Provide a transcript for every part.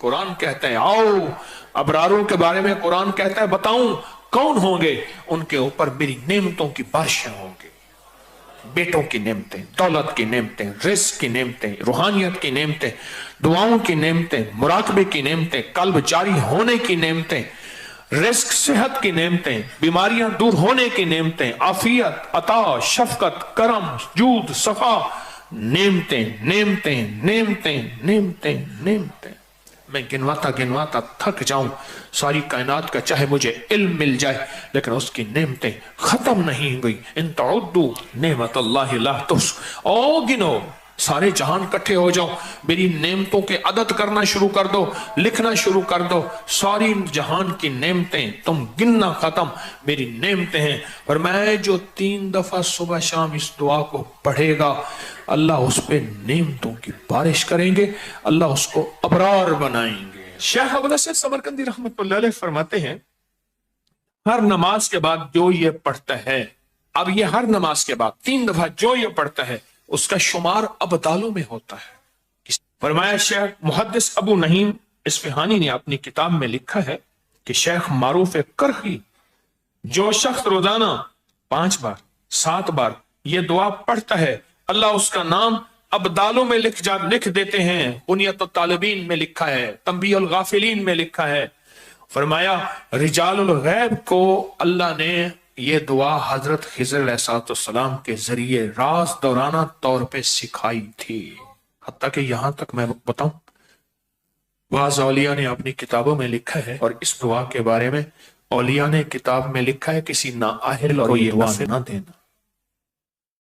कुरान कहते हैं आओ, अबरारों के बारे में कुरान कहता है बताऊं कौन होंगे, उनके ऊपर मेरी नेमतों की बारिशें होंगी। बेटों की नेमतें, दौलत की नेमतें, रिस्क की नेमतें, रूहानियत की नेमतें, दुआओं की नेमतें, मुराकबे की नेमतें, कल्ब जारी होने की नेमतें, रिस्क सेहत की नेमतें, बीमारियां दूर होने की नेमतें, आफियत, अता, शफकत, करम, जूद, सफा, नेमतें नेमतें नेमतें नेमतें नेमतें। मैं गिनवाता गिनवाता थक जाऊं सारी कायनात का, चाहे मुझे इल्म मिल जाए, लेकिन उसकी नेमतें खत्म नहीं हुई। इन तउद्दू नेमतल्लाहि ला तुहस, ओ गिनो, सारे जहान इकट्ठे हो जाओ, मेरी नेमतों के अदद करना शुरू कर दो, लिखना शुरू कर दो, सारी जहान की नेमतें तुम गिनना खत्म, मेरी नेमतें हैं। और मैं जो 3 दफा सुबह शाम इस दुआ को पढ़ेगा, अल्लाह उस पे नेमतों की बारिश करेंगे, अल्लाह उसको अबरार बनाएंगे। शेख अबू नसीर समरकंदी रहमतुल्लाह अलैह फरमाते हैं हर नमाज के बाद जो ये पढ़ता है, अब ये हर नमाज के बाद 3 दफा जो ये पढ़ता है उसका शुमार अबदालों में होता है। फरमाया शेख मुहद्दिस अबू नहीम इस्फहानी ने अपनी किताब में लिखा है कि शेख मारूफ करखी, जो शख्स रोजाना 5 बार 7 बार ये दुआ पढ़ता है, अल्लाह उसका नाम अबदालों में लिख देते हैं। बुनियत तालिबीन में लिखा है, तंबीहुल गाफिलीन में लिखा है। फरमाया रिजालुल गैब को अल्लाह ने ये दुआ हजरत खिज़र अलैहिस्सलाम के जरिए राज दौराना तौर पे सिखाई थी। हत्ता कि यहां तक मैं बताऊं, बाज़ औलिया ने अपनी किताबों में लिखा है, और इस दुआ के बारे में औलिया ने किताब में लिखा है किसी नाअहल को ये दुआ ना देना,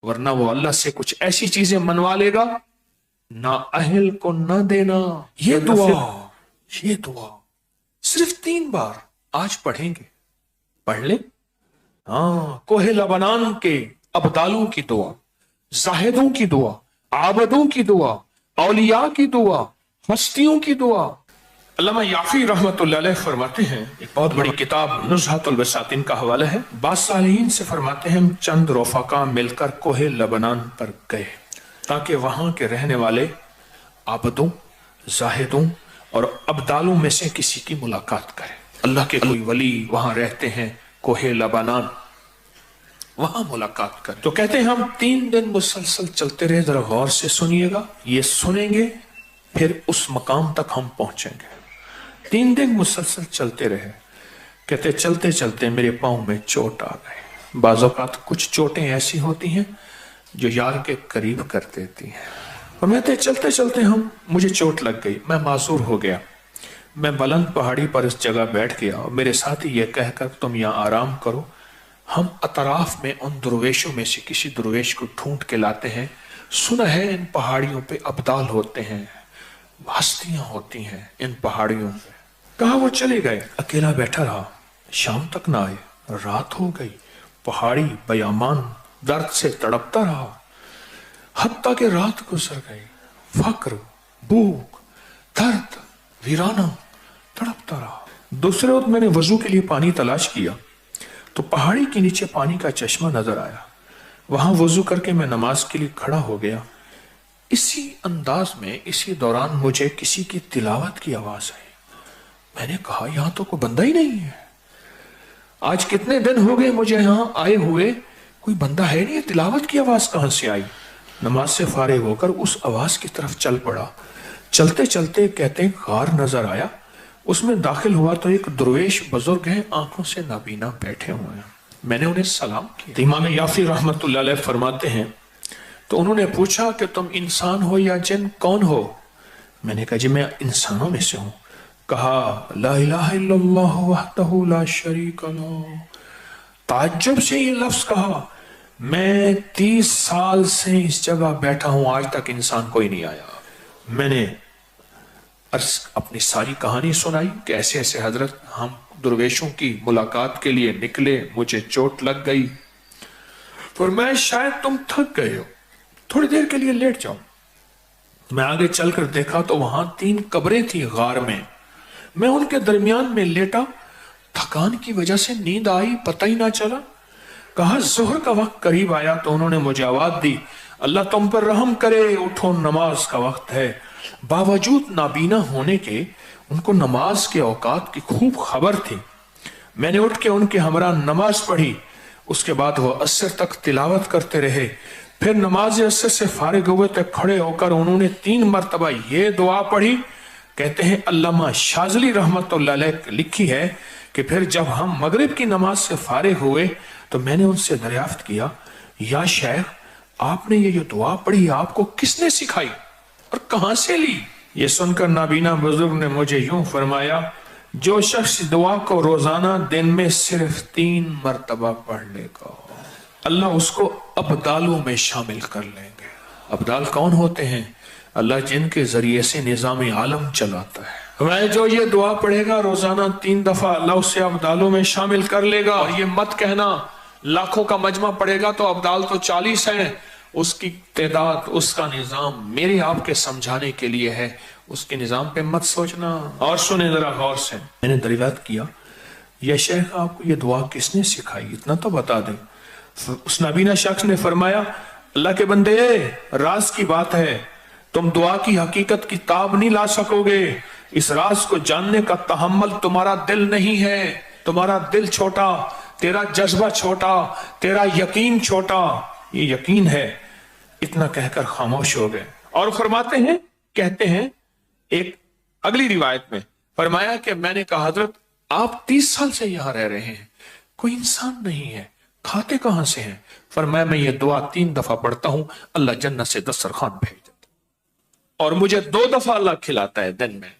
वरना वो अल्लाह से कुछ ऐसी चीजें मनवा लेगा, नाअहल को ना देना। ये दुआ सिर्फ 3 बार आज पढ़ेंगे, पढ़ ले। हाँ, कोहे लबनान के अबदालों की दुआ, जाहिदों की दुआ, आबदों की दुआ, औलिया की दुआ, हस्तियों की दुआ। अल्लामा याफी रहमतुल्लाह अलैह फरमाते हैं, एक बहुत बड़ी किताब नुज़हतुल बसातिन का हवाला है, बासालीन से फरमाते हैं हम चंद रफ़ाका मिलकर कोहे लबनान पर गए ताकि वहां के रहने वाले आबदों, जाहिदों और अबदालों में से किसी की मुलाकात करें। अल्लाह के कोई वली वहां रहते हैं कोहे लबनान, वहां मुलाकात कर। तो कहते हैं हम 3 दिन मुसलसल चलते रहे, जरा गौर से सुनिएगा, ये सुनेंगे फिर उस मकाम तक हम पहुंचेंगे। 3 दिन मुसलसल चलते रहे। कहते चलते चलते मेरे पांव में चोट आ गई। बाज़ औक़ात कुछ चोटें ऐसी होती हैं जो यार के करीब कर देती हैं। और कहते चलते चलते मुझे चोट लग गई, मैं मासूर हो गया। मैं बुलंद पहाड़ी पर इस जगह बैठ गया और मेरे साथी ये कहकर तुम यहाँ आराम करो, हम अतराफ में उन दुर्वेशों में से किसी दुर्वेश को ढूंढ के लाते हैं। सुना है इन पहाड़ियों पे अब्दाल होते हैं, हस्तियां होती हैं इन पहाड़ियों पे। कहा वो चले गए, अकेला बैठा रहा, शाम तक ना आए, रात हो गई, पहाड़ी बयामान दर्द से तड़पता रहा, हत्ता के रात गुजर गई, फक्र, भूख, दर्द, वीराना तड़पता रहा। दूसरे वक्त मैंने वजू के लिए पानी तलाश किया तो पहाड़ी के नीचे पानी का चश्मा नजर आया, वहां वजू करके मैं नमाज के लिए खड़ा हो गया। इसी अंदाज में इसी दौरान मुझे किसी की तिलावत की आवाज आई। मैंने कहा यहां तो कोई बंदा ही नहीं है, आज कितने दिन हो गए मुझे यहां आए हुए, कोई बंदा है नहीं, तिलावत की आवाज कहां से आई। नमाज से फारिग होकर उस आवाज की तरफ चल पड़ा। चलते चलते कहते गार नजर आया, उसमें दाखिल हुआ तो एक दुर्वेश बुजुर्ग हैं, आंखों से नाबीना बैठे हुए हैं। मैंने उन्हें सलाम किया। इमाम याफी रहमतुल्लाह अलैह फरमाते हैं तो उन्होंने पूछा कि तुम इंसान हो या जिन, कौन हो? मैंने कहा जी मैं इंसानों में से हूं। कहा ला इलाहा इल्लल्लाह वहदहू ला शरीक लहू। ताज्जुब से ये लफ्ज कहा, मैं 30 साल से इस जगह बैठा हूं, आज तक इंसान कोई नहीं आया। मैंने अपनी सारी कहानी सुनाई कि ऐसे ऐसे हजरत हम दुर्वेशों की मुलाकात के लिए निकले, मुझे चोट लग गई, और मैं शायद तुम थक गए हो, थोड़ी देर के लिए लेट जाओ। मैं आगे चलकर देखा तो वहां 3 कब्रें थी गार में, मैं उनके दरमियान में लेटा, थकान की वजह से नींद आई, पता ही ना चला। कहा जोहर का वक्त करीब आया तो उन्होंने मुझे आवाज दी, अल्लाह तुम पर रहम करे, उठो नमाज का वक्त है। बावजूद नाबीना होने के उनको नमाज के औकात की खूब खबर थी। मैंने उठ के उनके हमरा नमाज पढ़ी। उसके बाद वो असर तक तिलावत करते रहे। फिर नमाज असर से फारिग हुए तो खड़े होकर उन्होंने 3 मरतबा ये दुआ पढ़ी। कहते हैं अल्लामा शाज़ली रहमतुल्लाह अलैह लिखी है कि फिर जब हम मगरिब की नमाज से फारिग हुए तो मैंने उनसे दरियाफ्त किया, या शेख आपने ये जो दुआ पढ़ी आपको किसने सिखाई और कहां से ली? ये सुनकर नाबीना बुजुर्ग ने मुझे यूं फरमाया, जो शख्स दुआ को रोजाना दिन में सिर्फ 3 मरतबा पढ़ लेगा अल्लाह उसको अब्दालों में शामिल कर लेंगे। अब्दाल कौन होते हैं? अल्लाह जिनके जरिए से निजाम आलम चलाता है। वह जो ये दुआ पढ़ेगा रोजाना 3 दफा अल्लाह उसे अब्दालों में शामिल कर लेगा। और ये मत कहना लाखों का मजमा पड़ेगा तो अब्दाल तो 40 है। उसकी तादाद, उसका निजाम मेरे आपके समझाने के लिए है, उसके निजाम पे मत सोचना। और सुने जरा गौर से, मैंने दरियाफ्त किया, यह शेख आपको ये दुआ किसने सिखाई, इतना तो बता दें। उस नबीना शख्स ने फरमाया, अल्लाह के बंदे राज की बात है, तुम दुआ की हकीकत की ताब नहीं ला सकोगे। इस राज को जानने का तहम्मुल तुम्हारा दिल नहीं है। तुम्हारा दिल छोटा, तेरा जज्बा छोटा, तेरा यकीन छोटा। ये यकीन है। इतना कहकर खामोश हो गए। और फरमाते हैं, कहते हैं एक अगली रिवायत में फरमाया कि मैंने कहा हजरत आप 30 साल से यहां रह रहे हैं, कोई इंसान नहीं है, खाते कहां से हैं? फरमाया मैं ये दुआ 3 दफा पढ़ता हूं, अल्लाह जन्नत से दस्तरखान भेज देता और मुझे 2 दफा अल्लाह खिलाता है दिन में।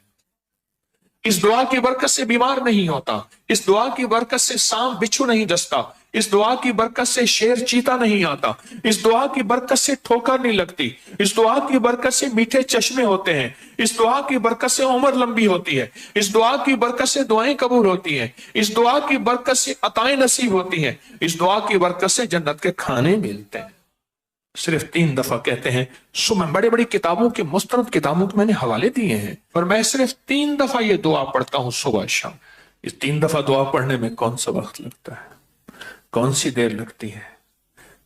इस दुआ की बरकत से बीमार नहीं होता, इस दुआ की बरकत से सांप बिच्छू नहीं डसता, इस दुआ की बरकत से शेर चीता नहीं आता, इस दुआ की बरकत से ठोकर नहीं लगती, इस दुआ की बरकत से मीठे चश्मे होते हैं, इस दुआ की बरकत से उम्र लंबी होती है, इस दुआ की बरकत से दुआएं कबूल होती हैं, इस दुआ की बरकत से अताएं नसीब होती हैं, इस दुआ की बरकत से जन्नत के खाने मिलते हैं। सिर्फ 3 दफा कहते हैं। सुबह बड़ी बड़ी किताबों के, मुस्तनद किताबों के मैंने हवाले दिए हैं, पर मैं सिर्फ 3 दफा ये दुआ पढ़ता हूं सुबह शाम। इस 3 दफा दुआ पढ़ने में कौन सा वक्त लगता है, कौन सी देर लगती है?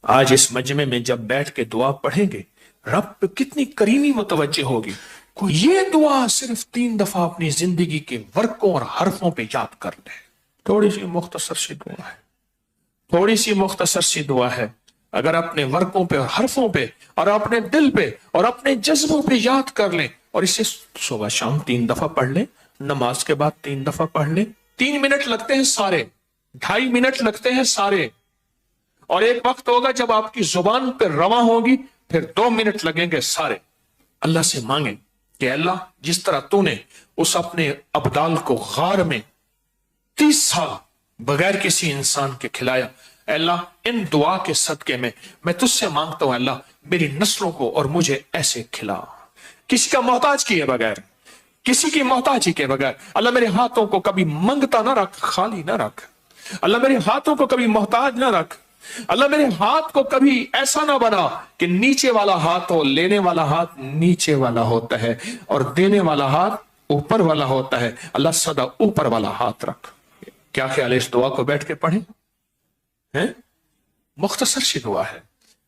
आज इस मजमे में जब बैठ के दुआ पढ़ेंगे, रब पे कितनी करीमी मुतवज्जे होगी। कोई ये दुआ सिर्फ 3 दफा अपनी जिंदगी के वर्कों और हरफों पे याद कर ले। थोड़ी सी मुख्तसर सी दुआ है, थोड़ी सी मुख्तसर सी दुआ है। अगर अपने वर्कों पे और हरफों पे और अपने दिल पे और अपने जज्बों पे याद कर लें और इसे सुबह शाम 3 दफा पढ़ लें, नमाज के बाद 3 दफा पढ़ लें। 3 मिनट लगते हैं सारे, 2.5 मिनट लगते हैं सारे। और एक वक्त होगा जब आपकी जुबान पे रवा होगी, फिर 2 मिनट लगेंगे सारे। अल्लाह से मांगे कि अल्लाह जिस तरह तूने उस अपने अब्दाल को गार में 30 साल बगैर किसी इंसान के खिलाया, अल्लाह इन दुआ के सदके में मैं तुझसे मांगता हूं अल्लाह मेरी नस्लों को और मुझे ऐसे खिला, किसी का मोहताज किए बगैर, किसी की मोहताजी के बगैर। अल्लाह मेरे हाथों को कभी मंगता ना रख, खाली ना रख। अल्लाह मेरे हाथों को कभी मोहताज ना रख। अल्लाह मेरे हाथ को कभी ऐसा ना बना कि नीचे वाला हाथ हो, लेने वाला हाथ नीचे वाला होता है और देने वाला हाथ ऊपर वाला होता है। अल्लाह सदा ऊपर वाला हाथ रख। क्या ख्याल है इस दुआ को बैठ के पढ़ें? हैं? मुख्तसर सी दुआ है।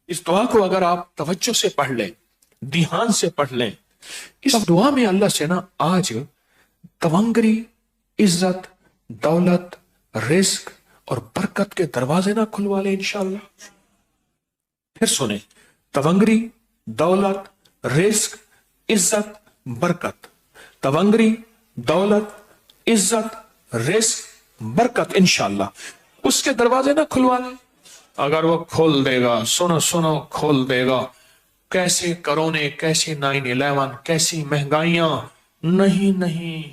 इस दुआ को अगर आप तवज्जो से पढ़ लें, ध्यान से पढ़ लें, इस दुआ में अल्लाह से ना आज तवंगरी, इज्जत, दौलत, रिस्क और बरकत के दरवाजे ना खुलवा ले इंशाअल्लाह। फिर सुने, तवंगरी, दौलत, रिस्क, इज्जत, बरकत। तवंगरी, दौलत, इज्जत, रिस्क, बरकत इंशाअल्लाह उसके दरवाजे ना खुलवा ले। अगर वो खोल देगा, सुनो सुनो, खोल देगा। कैसे कोरोने, कैसे 9/11, कैसी महंगाइयां, नहीं नहीं।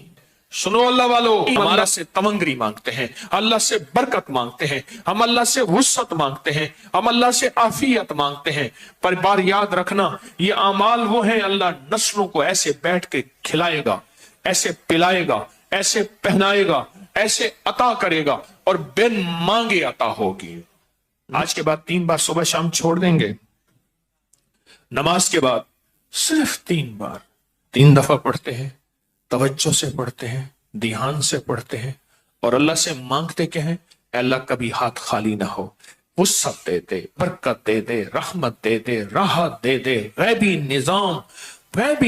सुनो अल्लाह वालों, हम अल्लाह से तवंगरी मांगते हैं, अल्लाह से बरकत मांगते हैं, हम अल्लाह से वुसअत मांगते हैं, हम अल्लाह से आफियत मांगते हैं। पर बार याद रखना, ये अमाल वो है अल्लाह नस्लों को ऐसे बैठ के खिलाएगा, ऐसे पिलाएगा, ऐसे पहनाएगा, ऐसे अता करेगा और बिन मांगे अता होगी। आज के बाद 3 बार सुबह शाम छोड़ देंगे। नमाज के बाद सिर्फ 3 बार, 3 दफा पढ़ते हैं, तवज्जो से पढ़ते हैं, ध्यान से पढ़ते हैं और अल्लाह से मांगते क्या हैं? अल्लाह कभी हाथ खाली ना हो, वुसअत दे दे, बरकत दे दे, रहमत दे दे, राहत दे दे, गैबी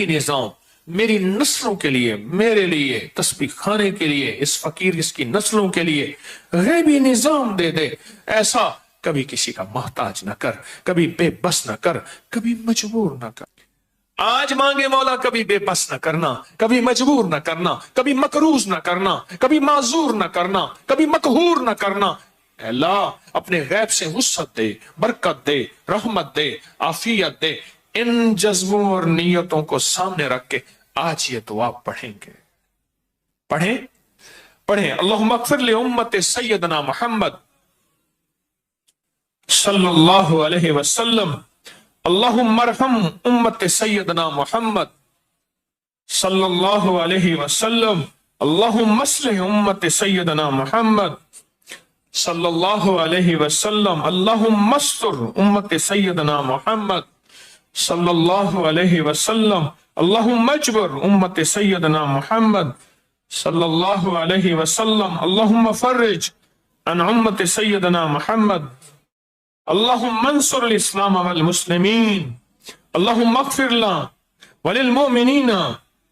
निजाम میری نسلوں کے لیے، میرے لیے، تسبیح خانے کے لیے، اس فقیر اس کی نسلوں کے لیے غیبی نظام دے دے ایسا، کبھی کسی کا محتاج نہ کر، کبھی بے بس نہ کر، کبھی مجبور نہ کر۔ آج مانگے مولا، کبھی بے بس نہ کرنا، کبھی مجبور نہ کرنا، کبھی مقروض نہ کرنا، کبھی معذور نہ کرنا، کبھی مقہور نہ کرنا۔ اے اللہ اپنے غیب سے وسعت دے، برکت دے، رحمت دے، عافیت دے۔ ان جذبوں اور نیتوں کو سامنے رکھ کے آج یہ دعا پڑھیں گے۔ پڑھیں اللہم اغفر لامت سیدنا محمد صلی اللہ علیہ وسلم، اللہم ارحم امت سیدنا محمد صلی اللہ علیہ وسلم، اللہم اصلح امت سیدنا محمد صلی اللہ علیہ وسلم، اللہم استر امت سیدنا محمد صلی اللہ علیہ وسلم، اللہم اجبر امت سیدنا محمد صلی اللہ علیہ وسلم، اللہم فرج عن امت سیدنا محمد، اللہم انصر الاسلام والمسلمین، اللہم اغفر لنا وللمؤمنین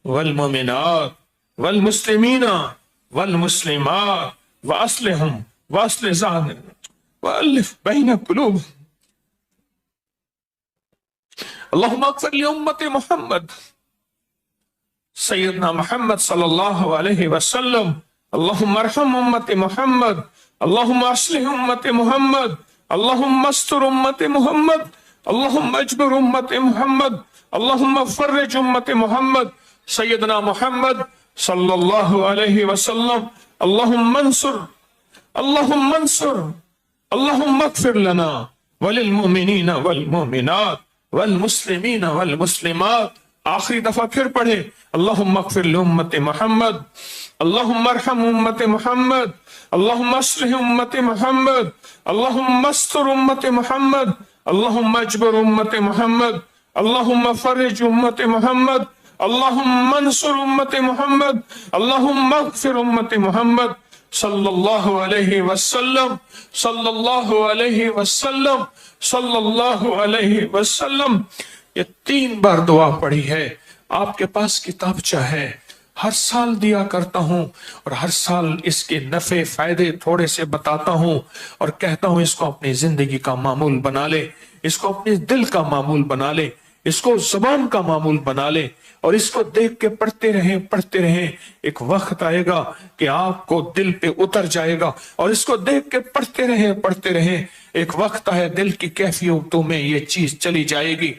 والمؤمنات والمسلمین والمسلمات واصلحهم واصلح ذاتهم والف بین قلوبهم۔ اللہم اغفر لامت محمد سیدنا محمد صلی اللہ علیہ وسلم، اللہم ارحم امت محمد، اللہم اصلح امت محمد، اللہم استر امت محمد، اللہم اجبر امت محمد، اللہم فرج امت محمد سیدنا محمد صلی اللہ علیہ وسلم، اللہم انصر، اللہم انصر، اللہم اغفر لنا وللمؤمنین والمؤمنات والمسلمین والمسلمات۔ آخری دفعہ پھر پڑھے اللہم اغفر لامت محمد، اللہم ارحم امت محمد، اللہم اصلح امت محمد، اللہم استر امت محمد، اللہم اجبر امت محمد، اللہم فرج امت محمد، اللہم انصر امت محمد، اللہم اغفر امت محمد صلی اللہ علیہ وسلم، صلی اللہ علیہ وسلم، صلی اللہ علیہ وسلم۔ یہ 3 بار دعا پڑھی ہے۔ آپ کے پاس کتابچہ ہے، ہر سال دیا کرتا ہوں اور ہر سال اس کے نفع فائدے تھوڑے سے بتاتا ہوں اور کہتا ہوں اس کو اپنی زندگی کا معمول بنا لے، اس کو اپنے دل کا معمول بنا لے، اس کو زبان کا معمول بنا لے اور اس کو دیکھ کے پڑھتے رہیں۔ ایک وقت آئے گا کہ آپ کو دل پہ اتر جائے گا اور اس کو دیکھ کے پڑھتے رہیں۔ ایک وقت ہے دل کی کیفیتوں میں یہ چیز چلی جائے گی